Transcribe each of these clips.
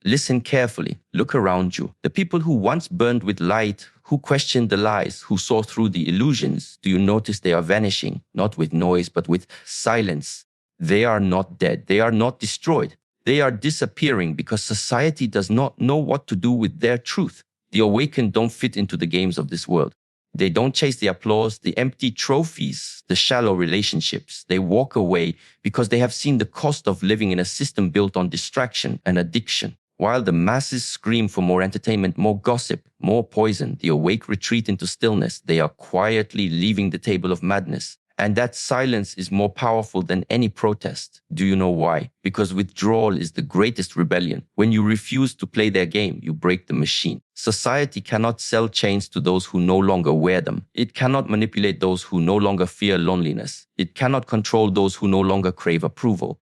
Listen carefully. Look around you. The people who once burned with light, who questioned the lies, who saw through the illusions, do you notice they are vanishing, not with noise, but with silence? They are not dead. They are not destroyed. They are disappearing because society does not know what to do with their truth. The awakened don't fit into the games of this world. They don't chase the applause, the empty trophies, the shallow relationships. They walk away because they have seen the cost of living in a system built on distraction and addiction. While the masses scream for more entertainment, more gossip, more poison, the awake retreat into stillness. They are quietly leaving the table of madness. And that silence is more powerful than any protest. Do you know why? Because withdrawal is the greatest rebellion. When you refuse to play their game, you break the machine. Society cannot sell chains to those who no longer wear them. It cannot manipulate those who no longer fear loneliness. It cannot control those who no longer crave approval.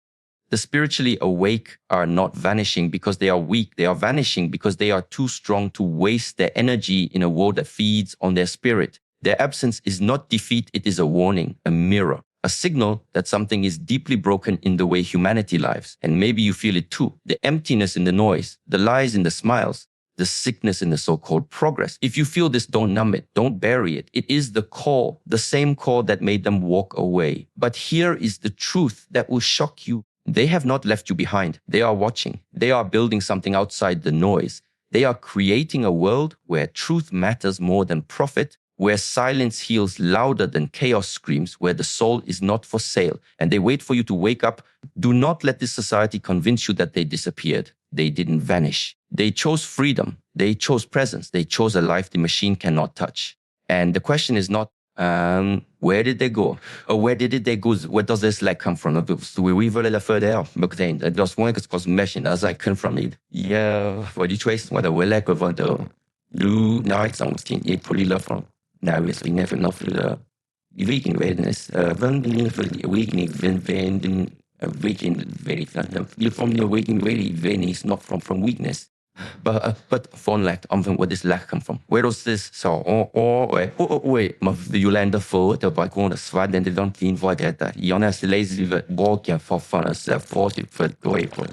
The spiritually awake are not vanishing because they are weak. They are vanishing because they are too strong to waste their energy in a world that feeds on their spirit. Their absence is not defeat, it is a warning, a mirror, a signal that something is deeply broken in the way humanity lives. And maybe you feel it too. The emptiness in the noise, the lies in the smiles, the sickness in the so-called progress. If you feel this, don't numb it, don't bury it. It is the call, the same call that made them walk away. But here is the truth that will shock you. They have not left you behind. They are watching. They are building something outside the noise. They are creating a world where truth matters more than profit, where silence heals louder than chaos screams, where the soul is not for sale, and they wait for you to wake up. Do not let this society convince you that they disappeared. They didn't vanish. They chose freedom. They chose presence. They chose a life the machine cannot touch. And the question is not, where did they go? Or where did they go? Where does this lag come from? We veulent la further. Meteen, dat was mooi als machine. Als ik kan van niet. Ja, wat die choice, wat we lekker van de. Lu, nou ik zou misschien je polie van. Nou is we never enough for the awakening awareness. When we for the awakening, when the awakening very you from the awakening very awareness, not from weakness. But von lack, where this lack come from? Where does this so wait, maar Jolanda voor dat wij gewoon zwaar en dan zien wat dat. Jonas lazy walking for us for going for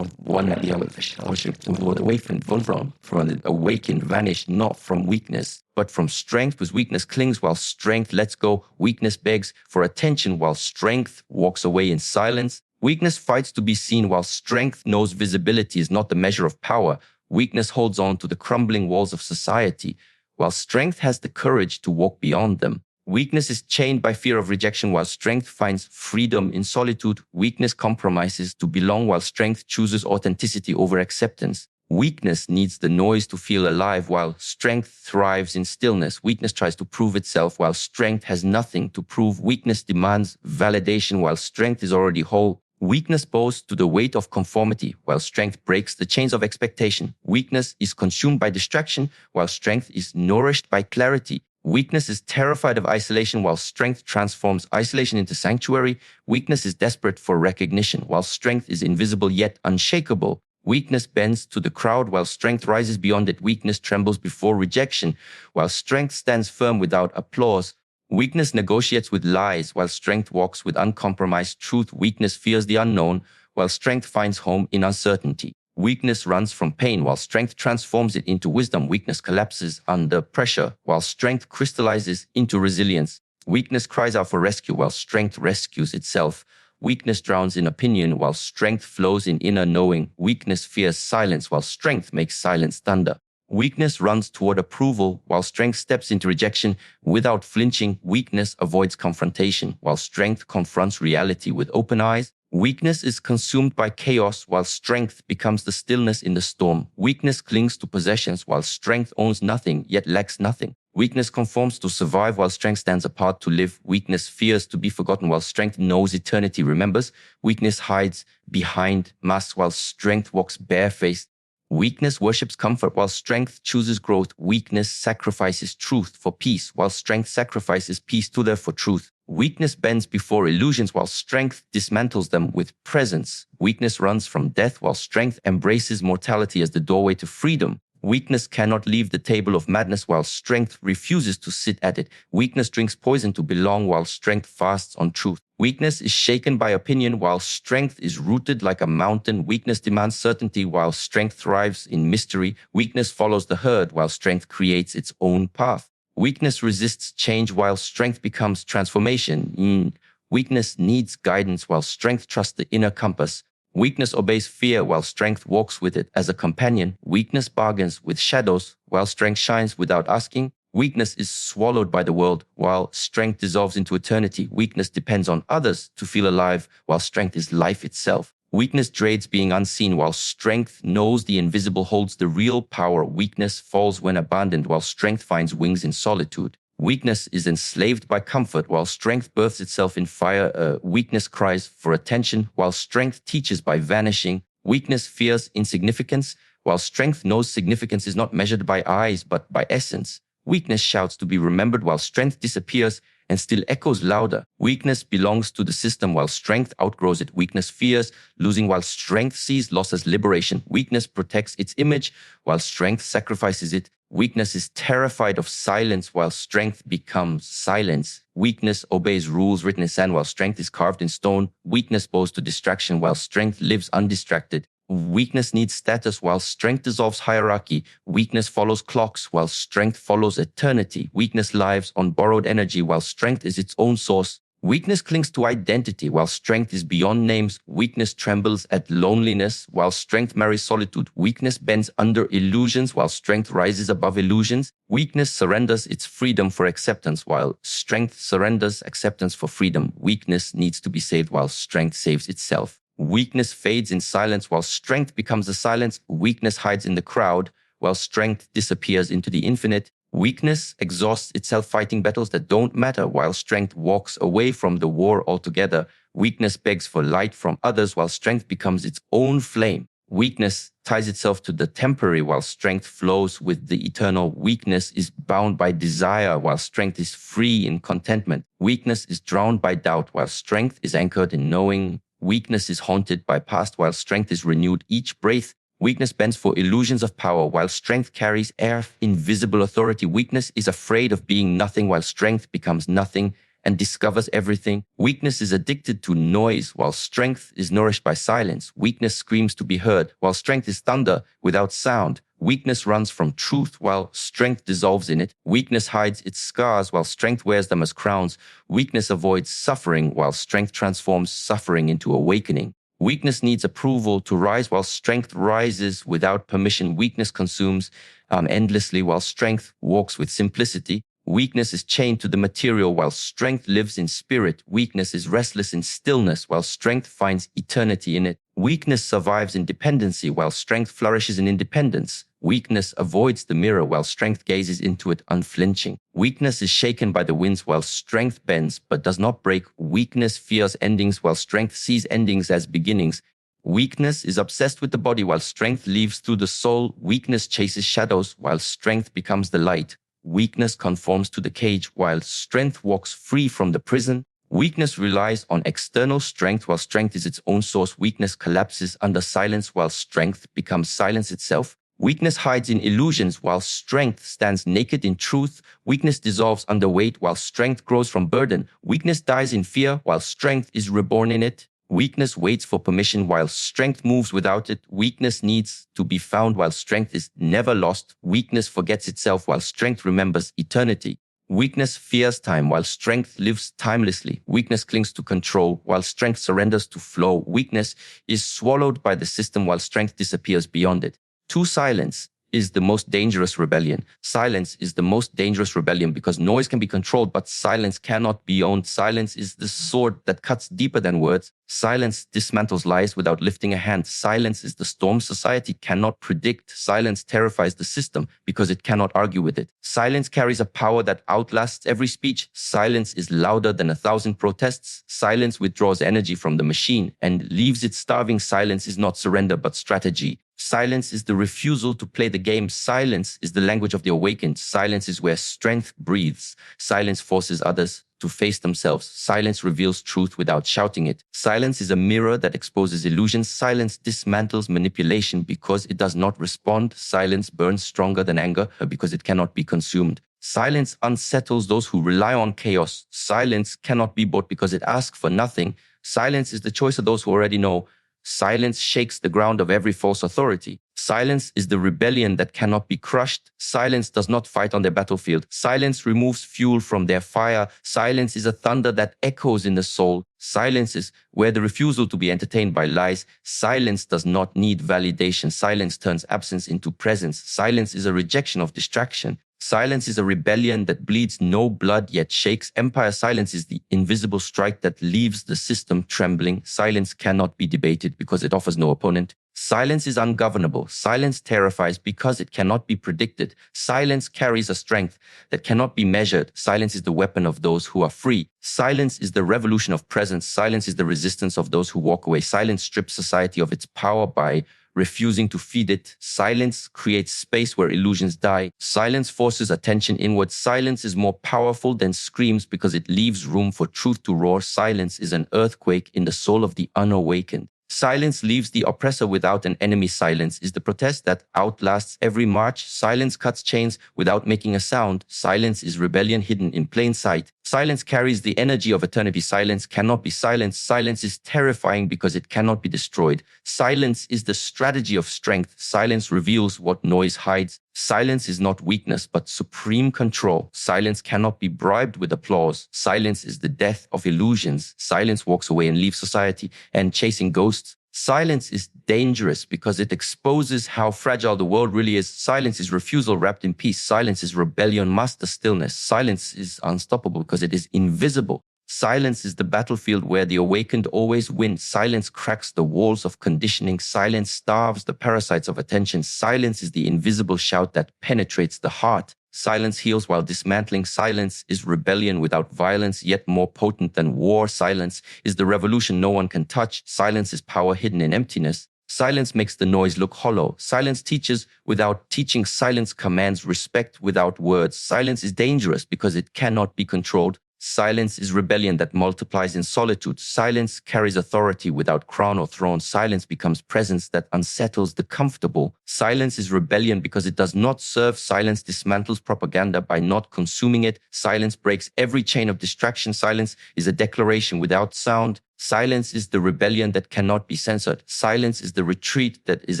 one the other worship to go away from the awakened vanish not from weakness but from strength, because weakness clings while strength lets go. Weakness begs for attention while strength walks away in silence. Weakness fights to be seen while strength knows visibility is not the measure of power. Weakness holds on to the crumbling walls of society, while strength has the courage to walk beyond them. Weakness is chained by fear of rejection, while strength finds freedom in solitude. Weakness compromises to belong, while strength chooses authenticity over acceptance. Weakness needs the noise to feel alive, while strength thrives in stillness. Weakness tries to prove itself, while strength has nothing to prove. Weakness demands validation, while strength is already whole. Weakness bows to the weight of conformity, while strength breaks the chains of expectation. Weakness is consumed by distraction, while strength is nourished by clarity. Weakness is terrified of isolation, while strength transforms isolation into sanctuary. Weakness is desperate for recognition, while strength is invisible yet unshakable. Weakness bends to the crowd, while strength rises beyond it. Weakness trembles before rejection, while strength stands firm without applause. Weakness negotiates with lies, while strength walks with uncompromised truth. Weakness fears the unknown, while strength finds home in uncertainty. Weakness runs from pain, while strength transforms it into wisdom. Weakness collapses under pressure, while strength crystallizes into resilience. Weakness cries out for rescue, while strength rescues itself. Weakness drowns in opinion, while strength flows in inner knowing. Weakness fears silence, while strength makes silence thunder. Weakness runs toward approval, while strength steps into rejection without flinching. Weakness avoids confrontation, while strength confronts reality with open eyes. Weakness is consumed by chaos, while strength becomes the stillness in the storm. Weakness clings to possessions, while strength owns nothing, yet lacks nothing. Weakness conforms to survive, while strength stands apart to live. Weakness fears to be forgotten, while strength knows eternity remembers. Weakness hides behind masks, while strength walks barefaced. Weakness worships comfort, while strength chooses growth. Weakness sacrifices truth for peace, while strength sacrifices peace to live for truth. Weakness bends before illusions, while strength dismantles them with presence. Weakness runs from death, while strength embraces mortality as the doorway to freedom. Weakness cannot leave the table of madness while strength refuses to sit at it. Weakness drinks poison to belong while strength fasts on truth. Weakness is shaken by opinion while strength is rooted like a mountain. Weakness demands certainty while strength thrives in mystery. Weakness follows the herd while strength creates its own path. Weakness resists change while strength becomes transformation. Weakness needs guidance while strength trusts the inner compass. Weakness obeys fear while strength walks with it as a companion. Weakness bargains with shadows while strength shines without asking. Weakness is swallowed by the world while strength dissolves into eternity. Weakness depends on others to feel alive while strength is life itself. Weakness dreads being unseen while strength knows the invisible holds the real power. Weakness falls when abandoned while strength finds wings in solitude. Weakness is enslaved by comfort while strength births itself in fire. Weakness cries for attention while strength teaches by vanishing. Weakness fears insignificance while strength knows significance is not measured by eyes but by essence. Weakness shouts to be remembered while strength disappears and still echoes louder. Weakness belongs to the system while strength outgrows it. Weakness fears losing while strength sees loss as liberation. Weakness protects its image while strength sacrifices it. Weakness is terrified of silence while strength becomes silence. Weakness obeys rules written in sand while strength is carved in stone. Weakness bows to distraction while strength lives undistracted. Weakness needs status while strength dissolves hierarchy. Weakness follows clocks while strength follows eternity. Weakness lives on borrowed energy while strength is its own source. Weakness clings to identity while strength is beyond names. Weakness trembles at loneliness while strength marries solitude. Weakness bends under illusions while strength rises above illusions. Weakness surrenders its freedom for acceptance while strength surrenders acceptance for freedom. Weakness needs to be saved while strength saves itself. Weakness fades in silence while strength becomes the silence. Weakness hides in the crowd while strength disappears into the infinite. Weakness exhausts itself fighting battles that don't matter while strength walks away from the war altogether. Weakness begs for light from others while strength becomes its own flame. Weakness ties itself to the temporary while strength flows with the eternal. Weakness is bound by desire while strength is free in contentment. Weakness is drowned by doubt while strength is anchored in knowing. Weakness is haunted by past while strength is renewed each breath. Weakness bends for illusions of power while strength carries invisible authority. Weakness is afraid of being nothing while strength becomes nothing and discovers everything. Weakness is addicted to noise while strength is nourished by silence. Weakness screams to be heard while strength is thunder without sound. Weakness runs from truth while strength dissolves in it. Weakness hides its scars while strength wears them as crowns. Weakness avoids suffering while strength transforms suffering into awakening. Weakness needs approval to rise while strength rises without permission. Weakness consumes endlessly while strength walks with simplicity. Weakness is chained to the material while strength lives in spirit. Weakness is restless in stillness while strength finds eternity in it. Weakness survives in dependency while strength flourishes in independence. Weakness avoids the mirror while strength gazes into it unflinching. Weakness is shaken by the winds while strength bends but does not break. Weakness fears endings while strength sees endings as beginnings. Weakness is obsessed with the body while strength leaves through the soul. Weakness chases shadows while strength becomes the light. Weakness conforms to the cage while strength walks free from the prison. Weakness relies on external strength while strength is its own source. Weakness collapses under silence while strength becomes silence itself. Weakness hides in illusions while strength stands naked in truth. Weakness dissolves under weight while strength grows from burden. Weakness dies in fear while strength is reborn in it. Weakness waits for permission while strength moves without it. Weakness needs to be found while strength is never lost. Weakness forgets itself while strength remembers eternity. Weakness fears time while strength lives timelessly. Weakness clings to control while strength surrenders to flow. Weakness is swallowed by the system while strength disappears beyond it. Silence is the most dangerous rebellion. Silence is the most dangerous rebellion because noise can be controlled, but silence cannot be owned. Silence is the sword that cuts deeper than words. Silence dismantles lies without lifting a hand. Silence is the storm society cannot predict. Silence terrifies the system because it cannot argue with it. Silence carries a power that outlasts every speech. Silence is louder than 1,000 protests. Silence withdraws energy from the machine and leaves it starving. Silence is not surrender but strategy. Silence is the refusal to play the game. Silence is the language of the awakened. Silence is where strength breathes. Silence forces others to face themselves. Silence reveals truth without shouting it. Silence is a mirror that exposes illusions. Silence dismantles manipulation because it does not respond. Silence burns stronger than anger because it cannot be consumed. Silence unsettles those who rely on chaos. Silence cannot be bought because it asks for nothing. Silence is the choice of those who already know. Silence shakes the ground of every false authority. Silence is the rebellion that cannot be crushed. Silence does not fight on their battlefield. Silence removes fuel from their fire. Silence is a thunder that echoes in the soul. Silence is where the refusal to be entertained by lies. Silence does not need validation. Silence turns absence into presence. Silence is a rejection of distraction. Silence is a rebellion that bleeds no blood yet shakes. Empire silence is the invisible strike that leaves the system trembling. Silence cannot be debated because it offers no opponent. Silence is ungovernable. Silence terrifies because it cannot be predicted. Silence carries a strength that cannot be measured. Silence is the weapon of those who are free. Silence is the revolution of presence. Silence is the resistance of those who walk away. Silence strips society of its power by refusing to feed it. Silence creates space where illusions die. Silence forces attention inward. Silence is more powerful than screams because it leaves room for truth to roar. Silence is an earthquake in the soul of the unawakened. Silence leaves the oppressor without an enemy. Silence is the protest that outlasts every march. Silence cuts chains without making a sound. Silence is rebellion hidden in plain sight. Silence carries the energy of eternity. Silence cannot be silenced. Silence is terrifying because it cannot be destroyed. Silence is the strategy of strength. Silence reveals what noise hides. Silence is not weakness, but supreme control. Silence cannot be bribed with applause. Silence is the death of illusions. Silence walks away and leaves society and chasing ghosts. Silence is dangerous because it exposes how fragile the world really is. Silence is refusal wrapped in peace. Silence is rebellion master stillness. Silence is unstoppable because it is invisible. Silence is the battlefield where the awakened always win. Silence cracks the walls of conditioning. Silence starves the parasites of attention. Silence is the invisible shout that penetrates the heart. Silence heals while dismantling. Silence is rebellion without violence, yet more potent than war. Silence is the revolution no one can touch. Silence is power hidden in emptiness. Silence makes the noise look hollow. Silence teaches without teaching. Silence commands respect without words. Silence is dangerous because it cannot be controlled. Silence is rebellion that multiplies in solitude. Silence carries authority without crown or throne. Silence becomes presence that unsettles the comfortable. Silence is rebellion because it does not serve. Silence dismantles propaganda by not consuming it. Silence breaks every chain of distraction. Silence is a declaration without sound. Silence is the rebellion that cannot be censored. Silence is the retreat that is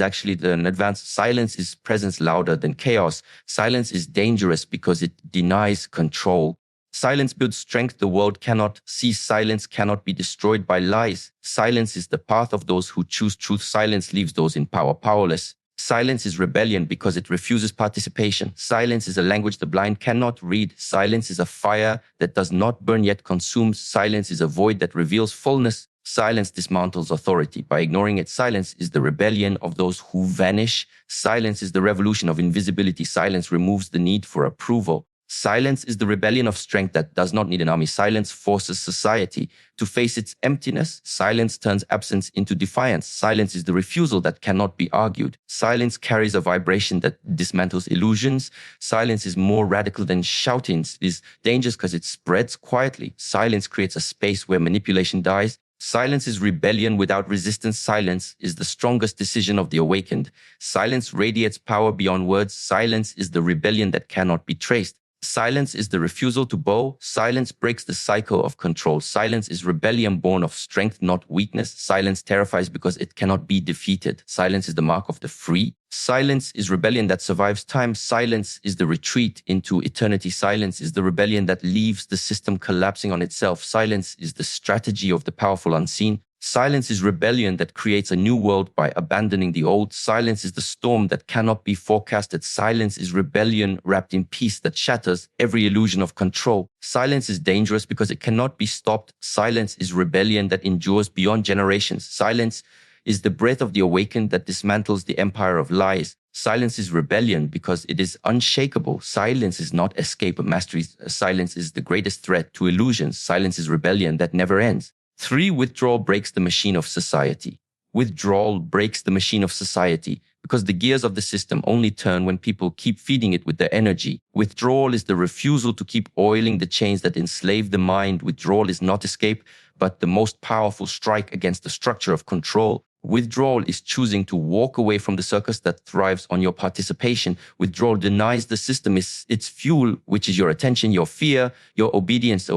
actually an advance. Silence is presence louder than chaos. Silence is dangerous because it denies control. Silence builds strength the world cannot see. Silence cannot be destroyed by lies. Silence is the path of those who choose truth. Silence leaves those in power powerless. Silence is rebellion because it refuses participation. Silence is a language the blind cannot read. Silence is a fire that does not burn yet consumes. Silence is a void that reveals fullness. Silence dismantles authority. By ignoring it, silence is the rebellion of those who vanish. Silence is the revolution of invisibility. Silence removes the need for approval. Silence is the rebellion of strength that does not need an army. Silence forces society to face its emptiness. Silence turns absence into defiance. Silence is the refusal that cannot be argued. Silence carries a vibration that dismantles illusions. Silence is more radical than shouting. It is dangerous because it spreads quietly. Silence creates a space where manipulation dies. Silence is rebellion without resistance. Silence is the strongest decision of the awakened. Silence radiates power beyond words. Silence is the rebellion that cannot be traced. Silence is the refusal to bow. Silence breaks the cycle of control. Silence is rebellion born of strength, not weakness. Silence terrifies because it cannot be defeated. Silence is the mark of the free. Silence is rebellion that survives time. Silence is the retreat into eternity. Silence is the rebellion that leaves the system collapsing on itself. Silence is the strategy of the powerful unseen. Silence is rebellion that creates a new world by abandoning the old. Silence is the storm that cannot be forecasted. Silence is rebellion wrapped in peace that shatters every illusion of control. Silence is dangerous because it cannot be stopped. Silence is rebellion that endures beyond generations. Silence is the breath of the awakened that dismantles the empire of lies. Silence is rebellion because it is unshakable. Silence is not escape or mastery. Silence is the greatest threat to illusions. Silence is rebellion that never ends. 3. Withdrawal breaks the machine of society. Withdrawal breaks the machine of society because the gears of the system only turn when people keep feeding it with their energy. Withdrawal is the refusal to keep oiling the chains that enslave the mind. Withdrawal is not escape, but the most powerful strike against the structure of control. Withdrawal is choosing to walk away from the circus that thrives on your participation. Withdrawal denies the system its fuel, which is your attention, your fear, your obedience.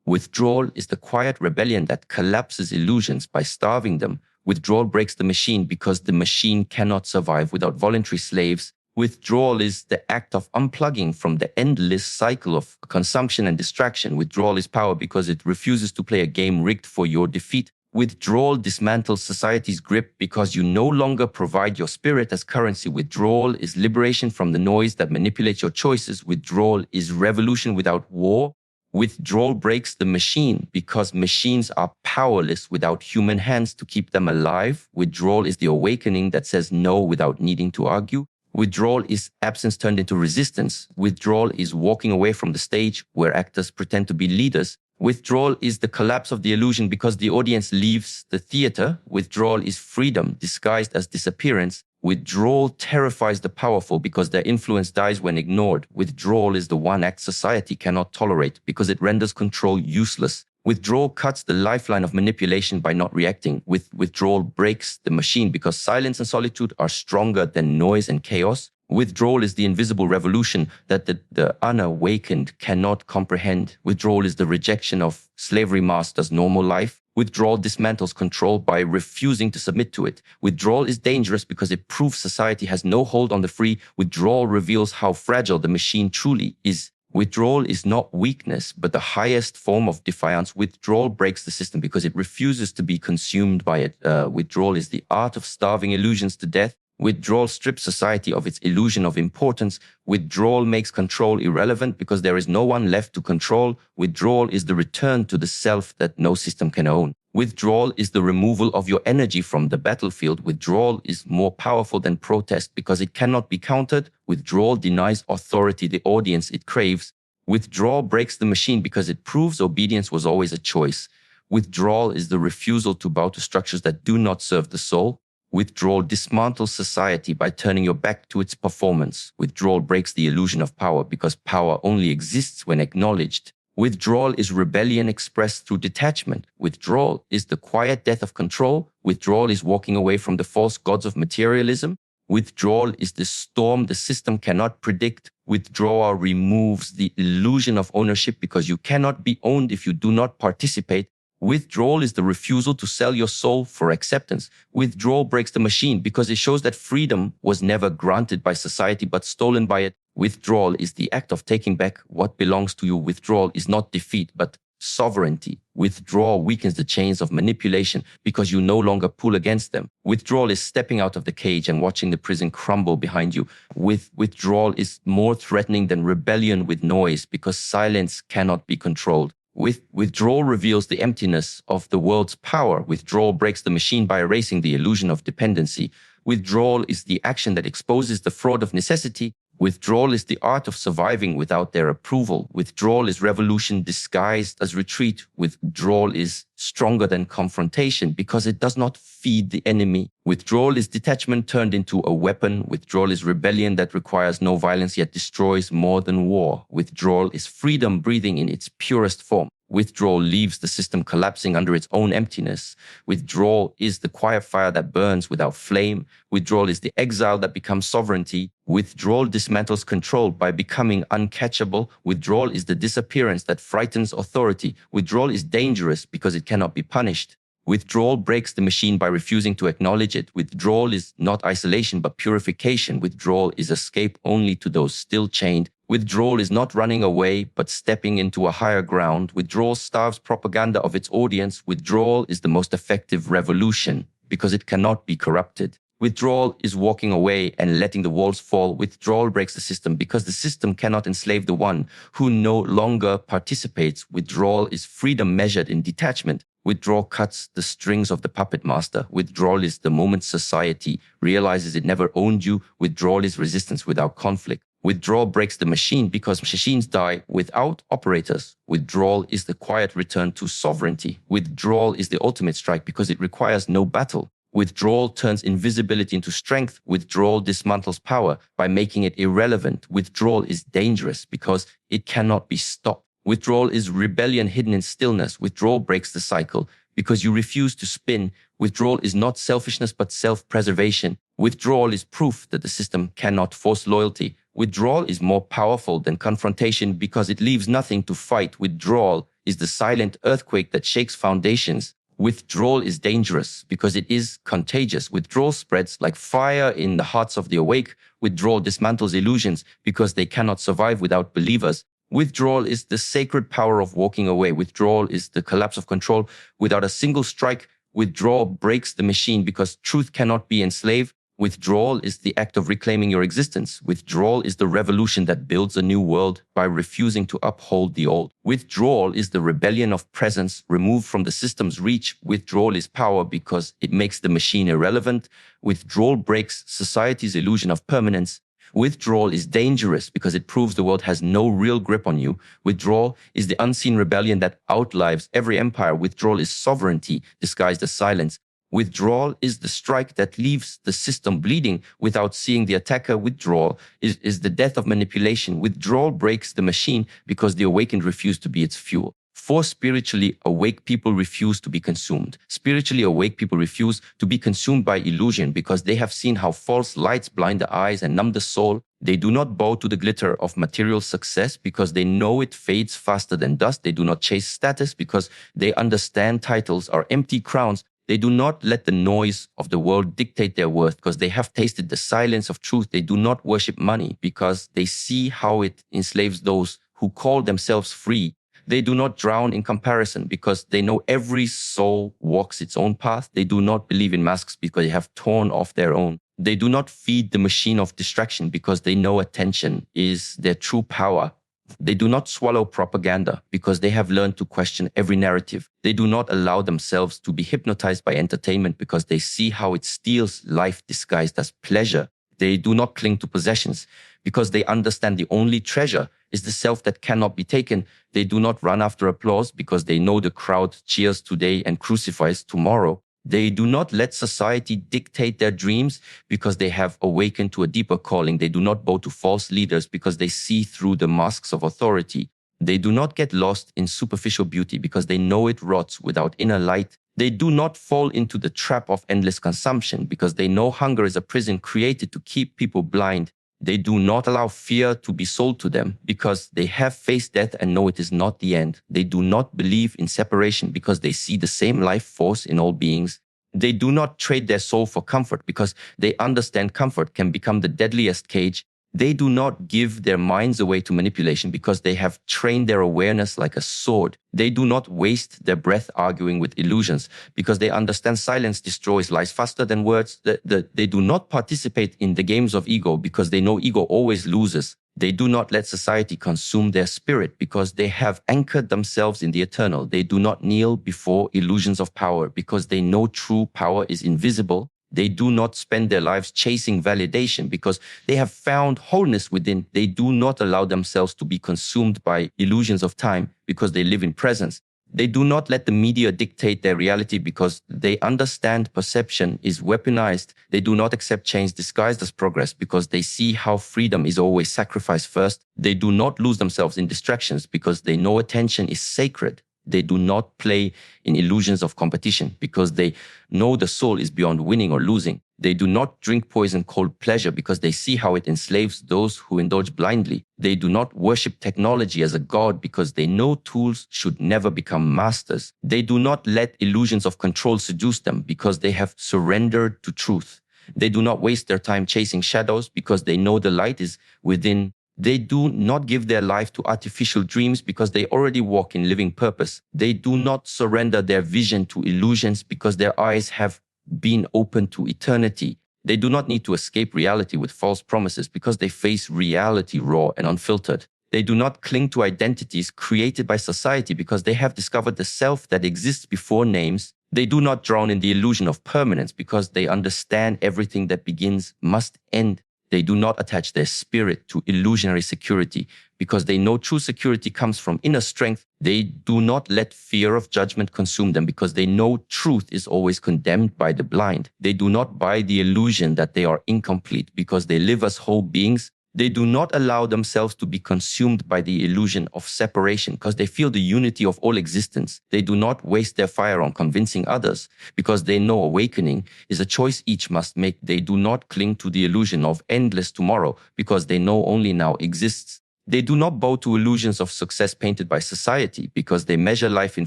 Withdrawal is the quiet rebellion that collapses illusions by starving them. Withdrawal breaks the machine because the machine cannot survive without voluntary slaves. Withdrawal is the act of unplugging from the endless cycle of consumption and distraction. Withdrawal is power because it refuses to play a game rigged for your defeat. Withdrawal dismantles society's grip because you no longer provide your spirit as currency. Withdrawal is liberation from the noise that manipulates your choices. Withdrawal is revolution without war. Withdrawal breaks the machine because machines are powerless without human hands to keep them alive. Withdrawal is the awakening that says no without needing to argue. Withdrawal is absence turned into resistance. Withdrawal is walking away from the stage where actors pretend to be leaders. Withdrawal is the collapse of the illusion because the audience leaves the theater. Withdrawal is freedom disguised as disappearance. Withdrawal terrifies the powerful because their influence dies when ignored. Withdrawal is the one act society cannot tolerate because it renders control useless. Withdrawal cuts the lifeline of manipulation by not reacting. Withdrawal breaks the machine because silence and solitude are stronger than noise and chaos. Withdrawal is the invisible revolution that the unawakened cannot comprehend. Withdrawal is the rejection of slavery masked as normal life. Withdrawal dismantles control by refusing to submit to it. Withdrawal is dangerous because it proves society has no hold on the free. Withdrawal reveals how fragile the machine truly is. Withdrawal is not weakness, but the highest form of defiance. Withdrawal breaks the system because it refuses to be consumed by it. Withdrawal is the art of starving illusions to death. Withdrawal strips society of its illusion of importance. Withdrawal makes control irrelevant because there is no one left to control. Withdrawal is the return to the self that no system can own. Withdrawal is the removal of your energy from the battlefield. Withdrawal is more powerful than protest because it cannot be countered. Withdrawal denies authority the audience it craves. Withdrawal breaks the machine because it proves obedience was always a choice. Withdrawal is the refusal to bow to structures that do not serve the soul. Withdrawal dismantles society by turning your back to its performance. Withdrawal breaks the illusion of power because power only exists when acknowledged. Withdrawal is rebellion expressed through detachment. Withdrawal is the quiet death of control. Withdrawal is walking away from the false gods of materialism. Withdrawal is the storm the system cannot predict. Withdrawal removes the illusion of ownership because you cannot be owned if you do not participate. Withdrawal is the refusal to sell your soul for acceptance. Withdrawal breaks the machine because it shows that freedom was never granted by society but stolen by it. Withdrawal is the act of taking back what belongs to you. Withdrawal is not defeat but sovereignty. Withdrawal weakens the chains of manipulation because you no longer pull against them. Withdrawal is stepping out of the cage and watching the prison crumble behind you. Withdrawal is more threatening than rebellion with noise because silence cannot be controlled. Withdrawal reveals the emptiness of the world's power. Withdrawal breaks the machine by erasing the illusion of dependency. Withdrawal is the action that exposes the fraud of necessity. Withdrawal is the art of surviving without their approval. Withdrawal is revolution disguised as retreat. Withdrawal is stronger than confrontation because it does not feed the enemy. Withdrawal is detachment turned into a weapon. Withdrawal is rebellion that requires no violence yet destroys more than war. Withdrawal is freedom breathing in its purest form. Withdrawal leaves the system collapsing under its own emptiness. Withdrawal is the quiet fire that burns without flame. Withdrawal is the exile that becomes sovereignty. Withdrawal dismantles control by becoming uncatchable. Withdrawal is the disappearance that frightens authority. Withdrawal is dangerous because it cannot be punished. Withdrawal breaks the machine by refusing to acknowledge it. Withdrawal is not isolation but purification. Withdrawal is escape only to those still chained. Withdrawal is not running away but stepping into a higher ground. Withdrawal starves propaganda of its audience. Withdrawal is the most effective revolution because it cannot be corrupted. Withdrawal is walking away and letting the walls fall. Withdrawal breaks the system because the system cannot enslave the one who no longer participates. Withdrawal is freedom measured in detachment. Withdrawal cuts the strings of the puppet master. Withdrawal is the moment society realizes it never owned you. Withdrawal is resistance without conflict. Withdrawal breaks the machine because machines die without operators. Withdrawal is the quiet return to sovereignty. Withdrawal is the ultimate strike because it requires no battle. Withdrawal turns invisibility into strength. Withdrawal dismantles power by making it irrelevant. Withdrawal is dangerous because it cannot be stopped. Withdrawal is rebellion hidden in stillness. Withdrawal breaks the cycle because you refuse to spin. Withdrawal is not selfishness but self-preservation. Withdrawal is proof that the system cannot force loyalty. Withdrawal is more powerful than confrontation because it leaves nothing to fight. Withdrawal is the silent earthquake that shakes foundations. Withdrawal is dangerous because it is contagious. Withdrawal spreads like fire in the hearts of the awake. Withdrawal dismantles illusions because they cannot survive without believers. Withdrawal is the sacred power of walking away. Withdrawal is the collapse of control. Without a single strike, withdrawal breaks the machine because truth cannot be enslaved. Withdrawal is the act of reclaiming your existence. Withdrawal is the revolution that builds a new world by refusing to uphold the old. Withdrawal is the rebellion of presence removed from the system's reach. Withdrawal is power because it makes the machine irrelevant. Withdrawal breaks society's illusion of permanence. Withdrawal is dangerous because it proves the world has no real grip on you. Withdrawal is the unseen rebellion that outlives every empire. Withdrawal is sovereignty disguised as silence. Withdrawal is the strike that leaves the system bleeding without seeing the attacker. Withdrawal is the death of manipulation. Withdrawal breaks the machine because the awakened refuse to be its fuel. For spiritually awake people refuse to be consumed. Spiritually awake people refuse to be consumed by illusion because they have seen how false lights blind the eyes and numb the soul. They do not bow to the glitter of material success because they know it fades faster than dust. They do not chase status because they understand titles are empty crowns. They do not let the noise of the world dictate their worth because they have tasted the silence of truth. They do not worship money because they see how it enslaves those who call themselves free. They do not drown in comparison because they know every soul walks its own path. They do not believe in masks because they have torn off their own. They do not feed the machine of distraction because they know attention is their true power. They do not swallow propaganda because they have learned to question every narrative. They do not allow themselves to be hypnotized by entertainment because they see how it steals life disguised as pleasure. They do not cling to possessions because they understand the only treasure is the self that cannot be taken. They do not run after applause because they know the crowd cheers today and crucifies tomorrow. They do not let society dictate their dreams because they have awakened to a deeper calling. They do not bow to false leaders because they see through the masks of authority. They do not get lost in superficial beauty because they know it rots without inner light. They do not fall into the trap of endless consumption because they know hunger is a prison created to keep people blind. They do not allow fear to be sold to them because they have faced death and know it is not the end. They do not believe in separation because they see the same life force in all beings. They do not trade their soul for comfort because they understand comfort can become the deadliest cage. They do not give their minds away to manipulation because they have trained their awareness like a sword. They do not waste their breath arguing with illusions because they understand silence destroys lies faster than words. They do not participate in the games of ego because they know ego always loses. They do not let society consume their spirit because they have anchored themselves in the eternal. They do not kneel before illusions of power because they know true power is invisible. They do not spend their lives chasing validation because they have found wholeness within. They do not allow themselves to be consumed by illusions of time because they live in presence. They do not let the media dictate their reality because they understand perception is weaponized. They do not accept change disguised as progress because they see how freedom is always sacrificed first. They do not lose themselves in distractions because they know attention is sacred. They do not play in illusions of competition because they know the soul is beyond winning or losing. They do not drink poison called pleasure because they see how it enslaves those who indulge blindly. They do not worship technology as a god because they know tools should never become masters. They do not let illusions of control seduce them because they have surrendered to truth. They do not waste their time chasing shadows because they know the light is within. They do not give their life to artificial dreams because they already walk in living purpose. They do not surrender their vision to illusions because their eyes have been open to eternity. They do not need to escape reality with false promises because they face reality raw and unfiltered. They do not cling to identities created by society because they have discovered the self that exists before names. They do not drown in the illusion of permanence because they understand everything that begins must end. They do not attach their spirit to illusionary security because they know true security comes from inner strength. They do not let fear of judgment consume them because they know truth is always condemned by the blind. They do not buy the illusion that they are incomplete because they live as whole beings. They do not allow themselves to be consumed by the illusion of separation because they feel the unity of all existence. They do not waste their fire on convincing others because they know awakening is a choice each must make. They do not cling to the illusion of endless tomorrow because they know only now exists. They do not bow to illusions of success painted by society because they measure life in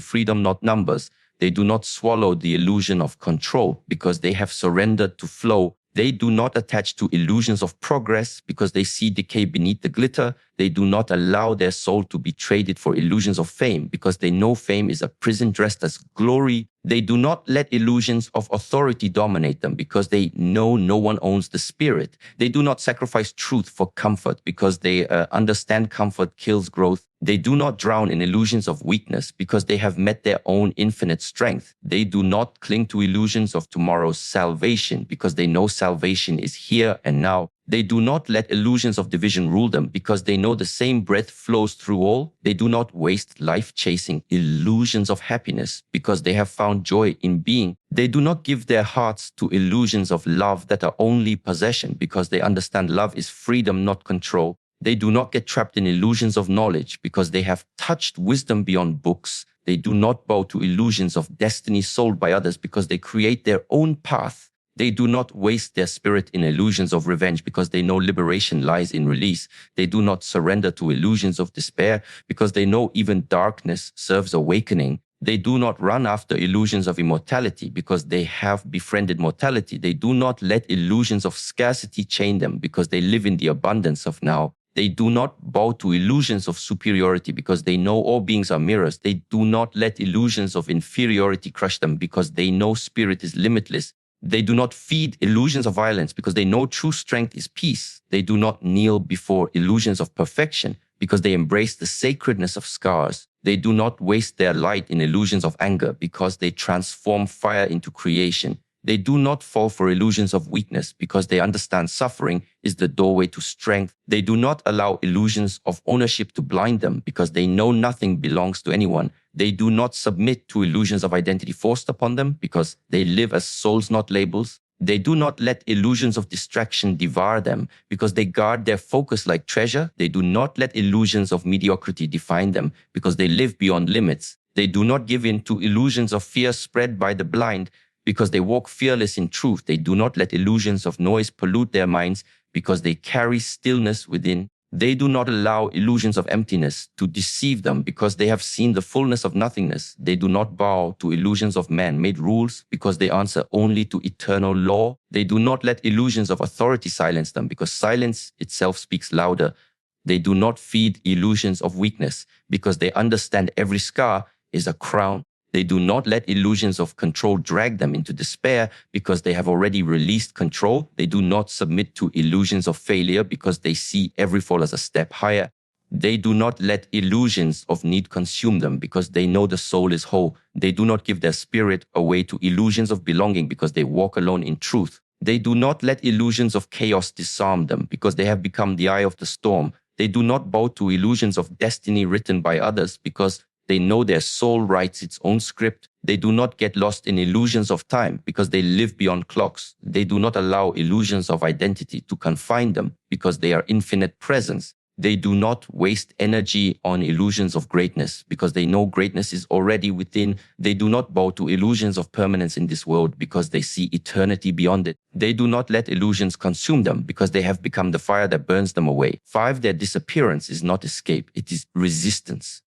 freedom, not numbers. They do not swallow the illusion of control because they have surrendered to flow. They do not attach to illusions of progress because they see decay beneath the glitter. They do not allow their soul to be traded for illusions of fame because they know fame is a prison dressed as glory. They do not let illusions of authority dominate them because they know no one owns the spirit. They do not sacrifice truth for comfort because they understand comfort kills growth. They do not drown in illusions of weakness because they have met their own infinite strength. They do not cling to illusions of tomorrow's salvation because they know salvation is here and now. They do not let illusions of division rule them because they know the same breath flows through all. They do not waste life chasing illusions of happiness because they have found joy in being. They do not give their hearts to illusions of love that are only possession because they understand love is freedom, not control. They do not get trapped in illusions of knowledge because they have touched wisdom beyond books. They do not bow to illusions of destiny sold by others because they create their own path. They do not waste their spirit in illusions of revenge because they know liberation lies in release. They do not surrender to illusions of despair because they know even darkness serves awakening. They do not run after illusions of immortality because they have befriended mortality. They do not let illusions of scarcity chain them because they live in the abundance of now. They do not bow to illusions of superiority because they know all beings are mirrors. They do not let illusions of inferiority crush them because they know spirit is limitless. They do not feed illusions of violence because they know true strength is peace. They do not kneel before illusions of perfection because they embrace the sacredness of scars. They do not waste their light in illusions of anger because they transform fire into creation. They do not fall for illusions of weakness because they understand suffering is the doorway to strength. They do not allow illusions of ownership to blind them because they know nothing belongs to anyone. They do not submit to illusions of identity forced upon them because they live as souls, not labels. They do not let illusions of distraction devour them because they guard their focus like treasure. They do not let illusions of mediocrity define them because they live beyond limits. They do not give in to illusions of fear spread by the blind because they walk fearless in truth. They do not let illusions of noise pollute their minds because they carry stillness within. They do not allow illusions of emptiness to deceive them because they have seen the fullness of nothingness. They do not bow to illusions of man-made rules because they answer only to eternal law. They do not let illusions of authority silence them because silence itself speaks louder. They do not feed illusions of weakness because they understand every scar is a crown. They do not let illusions of control drag them into despair because they have already released control. They do not submit to illusions of failure because they see every fall as a step higher. They do not let illusions of need consume them because they know the soul is whole. They do not give their spirit away to illusions of belonging because they walk alone in truth. They do not let illusions of chaos disarm them because they have become the eye of the storm. They do not bow to illusions of destiny written by others because they know their soul writes its own script. They do not get lost in illusions of time because they live beyond clocks. They do not allow illusions of identity to confine them because they are infinite presence. They do not waste energy on illusions of greatness because they know greatness is already within. They do not bow to illusions of permanence in this world because they see eternity beyond it. They do not let illusions consume them because they have become the fire that burns them away. 5. Their disappearance is not escape, it is resistance.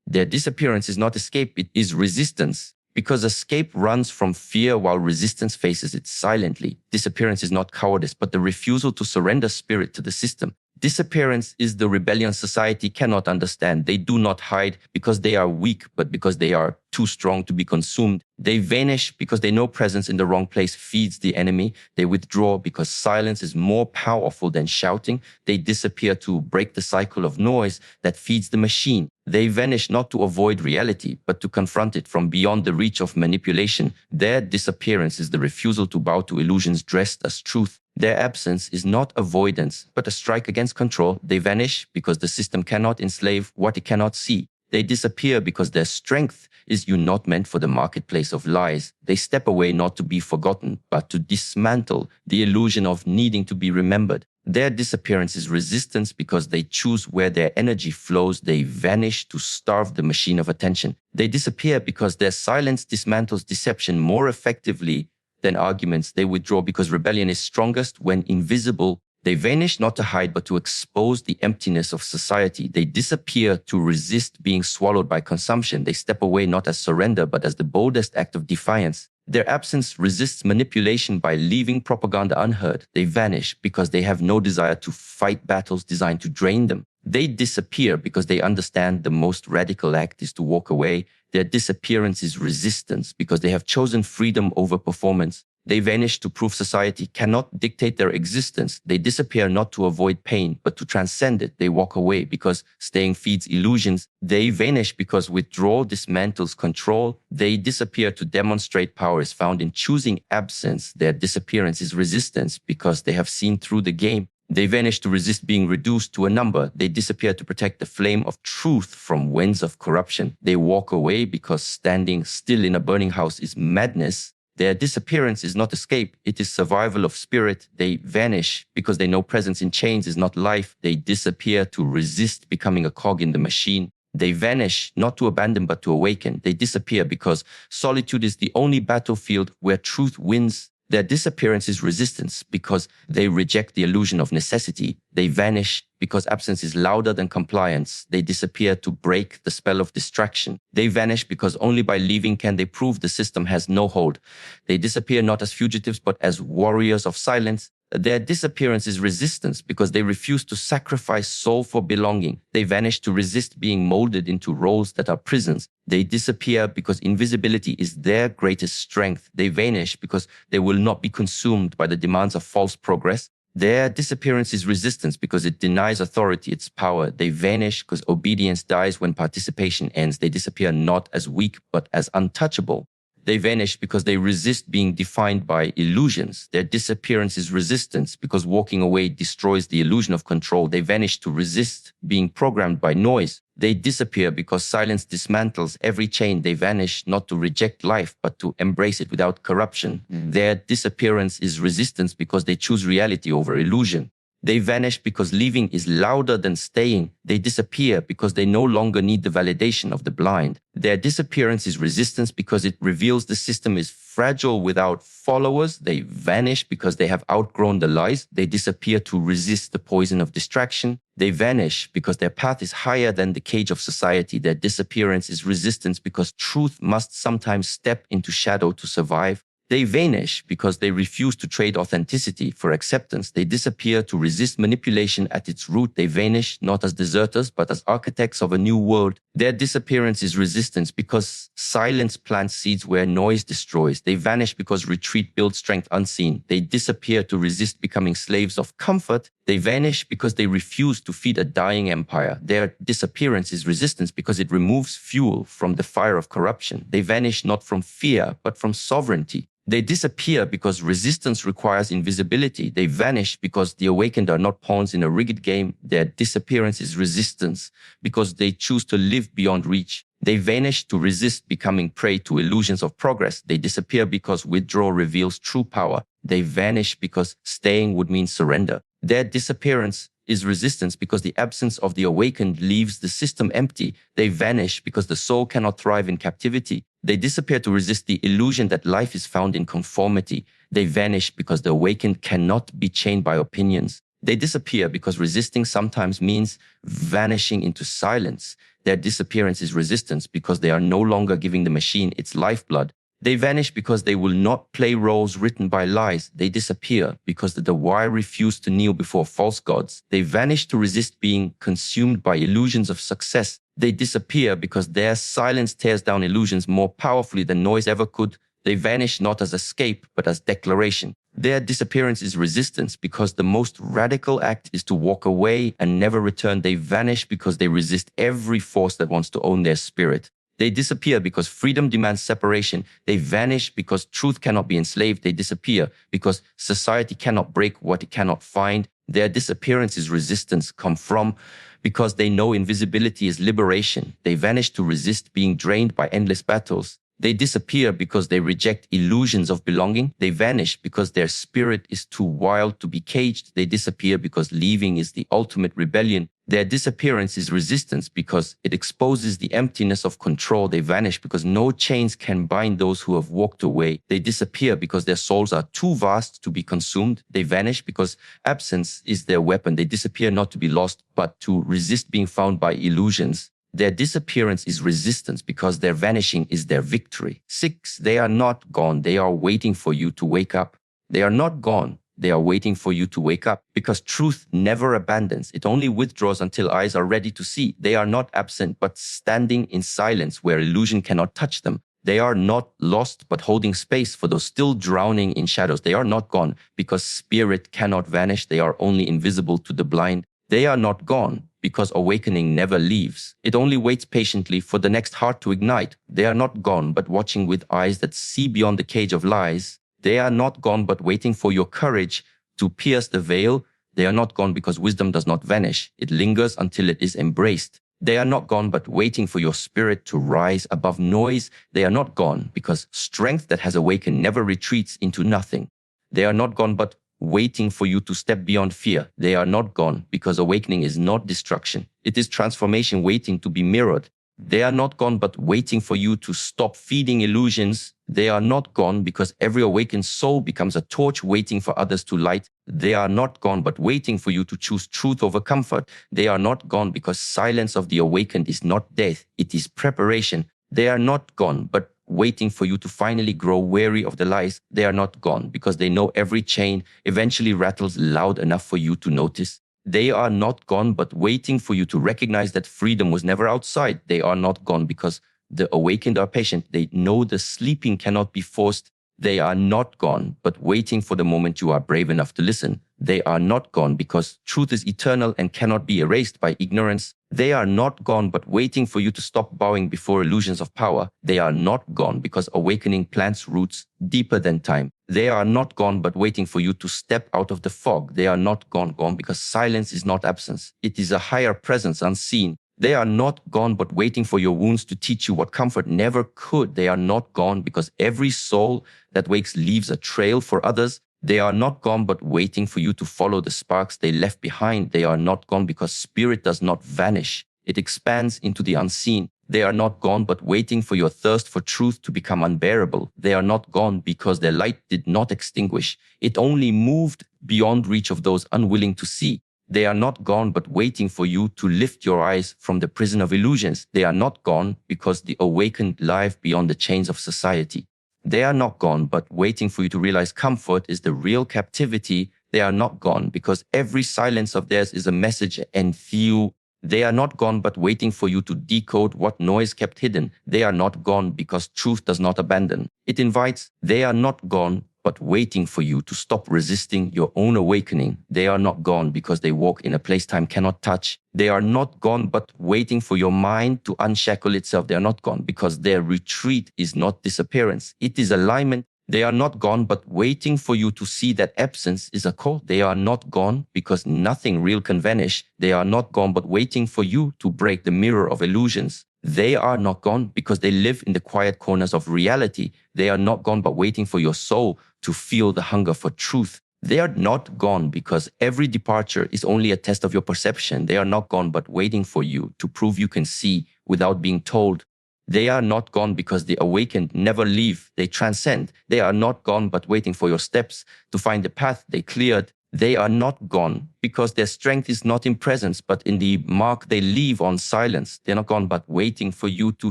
Their disappearance is not escape, it is resistance. Because escape runs from fear while resistance faces it silently. Disappearance is not cowardice, but the refusal to surrender spirit to the system. Disappearance is the rebellion society cannot understand. They do not hide because they are weak, but because they are too strong to be consumed. They vanish because they know presence in the wrong place feeds the enemy. They withdraw because silence is more powerful than shouting. They disappear to break the cycle of noise that feeds the machine. They vanish not to avoid reality, but to confront it from beyond the reach of manipulation. Their disappearance is the refusal to bow to illusions dressed as truth. Their absence is not avoidance, but a strike against control. They vanish because the system cannot enslave what it cannot see. They disappear because their strength is not meant for the marketplace of lies. They step away not to be forgotten, but to dismantle the illusion of needing to be remembered. Their disappearance is resistance because they choose where their energy flows. They vanish to starve the machine of attention. They disappear because their silence dismantles deception more effectively than arguments. They withdraw because rebellion is strongest when invisible. They vanish not to hide, but to expose the emptiness of society. They disappear to resist being swallowed by consumption. They step away not as surrender, but as the boldest act of defiance. Their absence resists manipulation by leaving propaganda unheard. They vanish because they have no desire to fight battles designed to drain them. They disappear because they understand the most radical act is to walk away. Their disappearance is resistance because they have chosen freedom over performance. They vanish to prove society cannot dictate their existence. They disappear not to avoid pain, but to transcend it. They walk away because staying feeds illusions. They vanish because withdrawal dismantles control. They disappear to demonstrate power is found in choosing absence. Their disappearance is resistance because they have seen through the game. They vanish to resist being reduced to a number. They disappear to protect the flame of truth from winds of corruption. They walk away because standing still in a burning house is madness. Their disappearance is not escape, it is survival of spirit. They vanish because they know presence in chains is not life. They disappear to resist becoming a cog in the machine. They vanish not to abandon but to awaken. They disappear because solitude is the only battlefield where truth wins. Their disappearance is resistance because they reject the illusion of necessity. They vanish because absence is louder than compliance. They disappear to break the spell of distraction. They vanish because only by leaving can they prove the system has no hold. They disappear not as fugitives but as warriors of silence. Their disappearance is resistance because they refuse to sacrifice soul for belonging. They vanish to resist being molded into roles that are prisons. They disappear because invisibility is their greatest strength. They vanish because they will not be consumed by the demands of false progress. Their disappearance is resistance because it denies authority its power. They vanish because obedience dies when participation ends. They disappear not as weak but as untouchable. They vanish because they resist being defined by illusions. Their disappearance is resistance because walking away destroys the illusion of control. They vanish to resist being programmed by noise. They disappear because silence dismantles every chain. They vanish not to reject life, but to embrace it without corruption. Their disappearance is resistance because they choose reality over illusion. They vanish because leaving is louder than staying. They disappear because they no longer need the validation of the blind. Their disappearance is resistance because it reveals the system is fragile without followers. They vanish because they have outgrown the lies. They disappear to resist the poison of distraction. They vanish because their path is higher than the cage of society. Their disappearance is resistance because truth must sometimes step into shadow to survive. They vanish because they refuse to trade authenticity for acceptance. They disappear to resist manipulation at its root. They vanish not as deserters, but as architects of a new world. Their disappearance is resistance because silence plants seeds where noise destroys. They vanish because retreat builds strength unseen. They disappear to resist becoming slaves of comfort. They vanish because they refuse to feed a dying empire. Their disappearance is resistance because it removes fuel from the fire of corruption. They vanish not from fear, but from sovereignty. They disappear because resistance requires invisibility. They vanish because the awakened are not pawns in a rigged game. Their disappearance is resistance because they choose to live beyond reach. They vanish to resist becoming prey to illusions of progress. They disappear because withdrawal reveals true power. They vanish because staying would mean surrender. Their disappearance is resistance because the absence of the awakened leaves the system empty. They vanish because the soul cannot thrive in captivity. They disappear to resist the illusion that life is found in conformity. They vanish because the awakened cannot be chained by opinions. They disappear because resisting sometimes means vanishing into silence. Their disappearance is resistance because they are no longer giving the machine its lifeblood. They vanish because they will not play roles written by lies. They disappear because the Dawai refuse to kneel before false gods. They vanish to resist being consumed by illusions of success. They disappear because their silence tears down illusions more powerfully than noise ever could. They vanish not as escape, but as declaration. Their disappearance is resistance because the most radical act is to walk away and never return. They vanish because they resist every force that wants to own their spirit. They disappear because freedom demands separation. They vanish because truth cannot be enslaved. They disappear because society cannot break what it cannot find. Their disappearance is resistance come from because they know invisibility is liberation. They vanish to resist being drained by endless battles. They disappear because they reject illusions of belonging. They vanish because their spirit is too wild to be caged. They disappear because leaving is the ultimate rebellion. Their disappearance is resistance because it exposes the emptiness of control. They vanish because no chains can bind those who have walked away. They disappear because their souls are too vast to be consumed. They vanish because absence is their weapon. They disappear not to be lost, but to resist being found by illusions. Their disappearance is resistance because their vanishing is their victory. 6, they are not gone. They are waiting for you to wake up. They are not gone. They are waiting for you to wake up because truth never abandons. It only withdraws until eyes are ready to see. They are not absent, but standing in silence where illusion cannot touch them. They are not lost, but holding space for those still drowning in shadows. They are not gone because spirit cannot vanish. They are only invisible to the blind. They are not gone because awakening never leaves. It only waits patiently for the next heart to ignite. They are not gone, but watching with eyes that see beyond the cage of lies. They are not gone, but waiting for your courage to pierce the veil. They are not gone because wisdom does not vanish. It lingers until it is embraced. They are not gone, but waiting for your spirit to rise above noise. They are not gone because strength that has awakened never retreats into nothing. They are not gone, but waiting for you to step beyond fear. They are not gone because awakening is not destruction. It is transformation waiting to be mirrored. They are not gone, but waiting for you to stop feeding illusions. They are not gone because every awakened soul becomes a torch waiting for others to light. They are not gone, but waiting for you to choose truth over comfort. They are not gone because silence of the awakened is not death. It is preparation. They are not gone, but waiting for you to finally grow weary of the lies. They are not gone because they know every chain eventually rattles loud enough for you to notice. They are not gone, but waiting for you to recognize that freedom was never outside. They are not gone because the awakened are patient. They know the sleeping cannot be forced. They are not gone, but waiting for the moment you are brave enough to listen. They are not gone because truth is eternal and cannot be erased by ignorance. They are not gone, but waiting for you to stop bowing before illusions of power. They are not gone because awakening plants roots deeper than time. They are not gone, but waiting for you to step out of the fog. They are not gone because silence is not absence. It is a higher presence unseen. They are not gone, but waiting for your wounds to teach you what comfort never could. They are not gone because every soul that wakes leaves a trail for others. They are not gone, but waiting for you to follow the sparks they left behind. They are not gone because spirit does not vanish. It expands into the unseen. They are not gone, but waiting for your thirst for truth to become unbearable. They are not gone because their light did not extinguish. It only moved beyond reach of those unwilling to see. They are not gone, but waiting for you to lift your eyes from the prison of illusions. They are not gone because the awakened live beyond the chains of society. They are not gone, but waiting for you to realize comfort is the real captivity. They are not gone because every silence of theirs is a message and few. They are not gone, but waiting for you to decode what noise kept hidden. They are not gone because truth does not abandon. It invites. They are not gone, but waiting for you to stop resisting your own awakening. They are not gone because they walk in a place time cannot touch. They are not gone, but waiting for your mind to unshackle itself. They are not gone because their retreat is not disappearance. It is alignment. They are not gone, but waiting for you to see that absence is a call. They are not gone because nothing real can vanish. They are not gone, but waiting for you to break the mirror of illusions. They are not gone because they live in the quiet corners of reality. They are not gone, but waiting for your soul to feel the hunger for truth. They are not gone because every departure is only a test of your perception. They are not gone, but waiting for you to prove you can see without being told. They are not gone because the awakened never leave. They transcend. They are not gone, but waiting for your steps to find the path they cleared. They are not gone because their strength is not in presence, but in the mark they leave on silence. They're not gone, but waiting for you to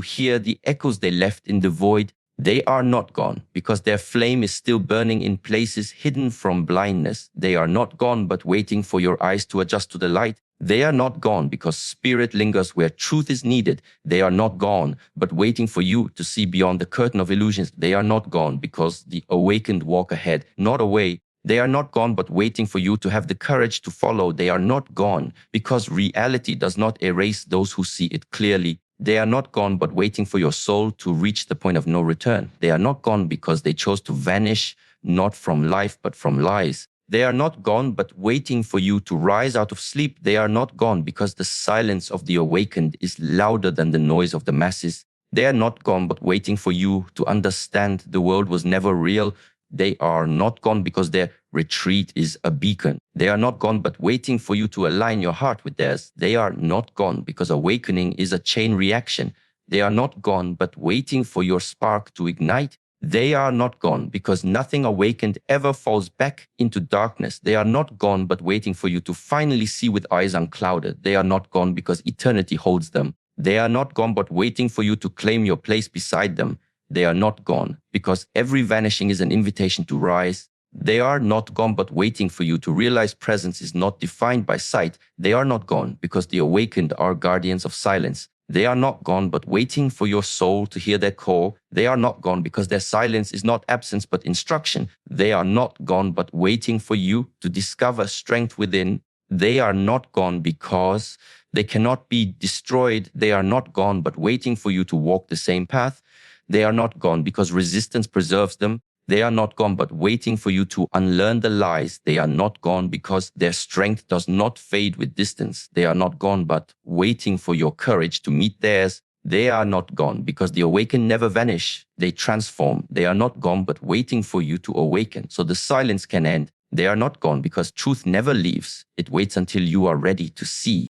hear the echoes they left in the void. They are not gone because their flame is still burning in places hidden from blindness. They are not gone, but waiting for your eyes to adjust to the light. They are not gone because spirit lingers where truth is needed. They are not gone, but waiting for you to see beyond the curtain of illusions. They are not gone because the awakened walk ahead, not away. They are not gone, but waiting for you to have the courage to follow. They are not gone because reality does not erase those who see it clearly. They are not gone but waiting for your soul to reach the point of no return. They are not gone because they chose to vanish, not from life but from lies. They are not gone but waiting for you to rise out of sleep. They are not gone because the silence of the awakened is louder than the noise of the masses. They are not gone but waiting for you to understand the world was never real. They are not gone because their retreat is a beacon. They are not gone but waiting for you to align your heart with theirs. They are not gone because awakening is a chain reaction. They are not gone but waiting for your spark to ignite. They are not gone because nothing awakened ever falls back into darkness. They are not gone but waiting for you to finally see with eyes unclouded. They are not gone because eternity holds them. They are not gone but waiting for you to claim your place beside them. They are not gone because every vanishing is an invitation to rise. They are not gone but waiting for you to realize presence is not defined by sight. They are not gone because the awakened are guardians of silence. They are not gone but waiting for your soul to hear their call. They are not gone because their silence is not absence but instruction. They are not gone but waiting for you to discover strength within. They are not gone because they cannot be destroyed. They are not gone but waiting for you to walk the same path. They are not gone because resistance preserves them. They are not gone but waiting for you to unlearn the lies. They are not gone because their strength does not fade with distance. They are not gone but waiting for your courage to meet theirs. They are not gone because the awakened never vanish. They transform. They are not gone but waiting for you to awaken so the silence can end. They are not gone because truth never leaves. It waits until you are ready to see.